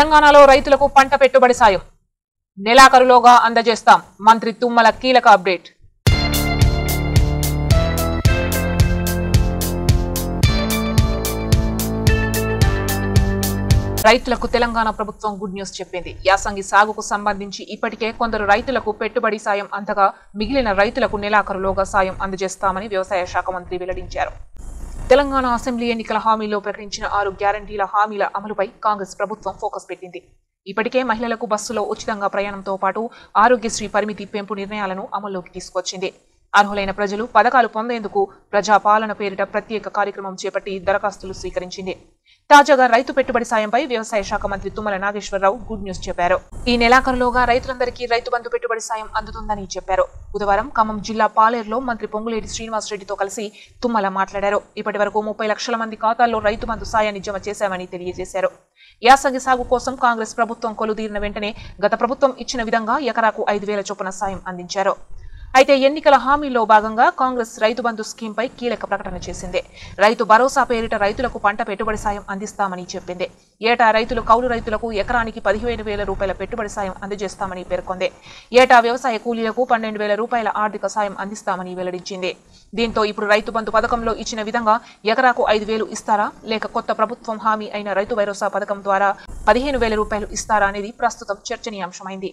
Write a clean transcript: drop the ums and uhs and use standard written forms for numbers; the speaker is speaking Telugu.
తెలంగాణలో రైతులకు పంట పెట్టుబడి సాయం నెలాఖరులోగా అందజేస్తాం. మంత్రి తుమ్మల కీలక అప్డేట్. రైతులకు తెలంగాణ ప్రభుత్వం గుడ్ న్యూస్ చెప్పింది. యాసంగి సాగుకు సంబంధించి ఇప్పటికే కొందరు రైతులకు పెట్టుబడి సాయం అందగా మిగిలిన రైతులకు నెలాఖరులోగా సాయం అందజేస్తామని వ్యవసాయ శాఖ మంత్రి వెల్లడించారు. తెలంగాణ అసెంబ్లీ ఎన్నికల హామీలో ప్రకటించిన 6 గ్యారంటీల హామీల అమలుపై కాంగ్రెస్ ప్రభుత్వం ఫోకస్ పెట్టింది. ఇప్పటికే మహిళలకు బస్సులో ఉచితంగా ప్రయాణంతో పాటు ఆరోగ్యశ్రీ పరిమితి పెంపు నిర్ణయాలను అమల్లోకి తీసుకొచ్చింది. అర్హులైన ప్రజలు పథకాలు పొందేందుకు ప్రజాపాలన పేరిట ప్రత్యేక కార్యక్రమం చేపట్టి దరఖాస్తులు స్వీకరించింది. తాజాగా రైతు పెట్టుబడి సాయంపై వ్యవసాయ శాఖ మంత్రి తుమ్మల నాగేశ్వరరావు గుడ్ న్యూస్ చెప్పారు. ఈ నెలాఖరులోగా రైతులందరికీ రైతు బంధు పెట్టుబడి సాయం అందుతుందని చెప్పారు. బుధవారం ఖమ్మం జిల్లా పాలేరులో మంత్రి పొంగులేటి శ్రీనివాసరెడ్డితో కలిసి తుమ్మల మాట్లాడారు. ఇప్పటి వరకు 30 లక్షల మంది ఖాతాల్లో రైతు బంధు సాయాన్ని జమ చేశామని తెలియజేశారు. యాసంగి సాగు కోసం కాంగ్రెస్ ప్రభుత్వం కొలుదీరిన వెంటనే గత ప్రభుత్వం ఇచ్చిన విధంగా ఎకరాకు 5,000 చొప్పున సాయం అందించారు. అయితే ఎన్నికల హామీలో భాగంగా కాంగ్రెస్ రైతు బంధు స్కీంపై కీలక ప్రకటన చేసింది. రైతు భరోసా పేరిట రైతులకు పంట పెట్టుబడి సాయం అందిస్తామని చెప్పింది. ఏటా రైతులు కౌలు రైతులకు ఎకరానికి 15,000 రూపాయల పెట్టుబడి సాయం అందజేస్తామని పేర్కొంది. ఏటా వ్యవసాయ కూలీలకు 12,000 రూపాయల ఆర్థిక సాయం అందిస్తామని వెల్లడించింది. దీంతో ఇప్పుడు రైతు బంధు పథకంలో ఇచ్చిన విధంగా ఎకరాకు 5,000 ఇస్తారా, లేక కొత్త ప్రభుత్వం హామీ అయిన రైతు భరోసా పథకం ద్వారా 15,000 రూపాయలు ఇస్తారా అనేది ప్రస్తుతం చర్చనీయాంశమైంది.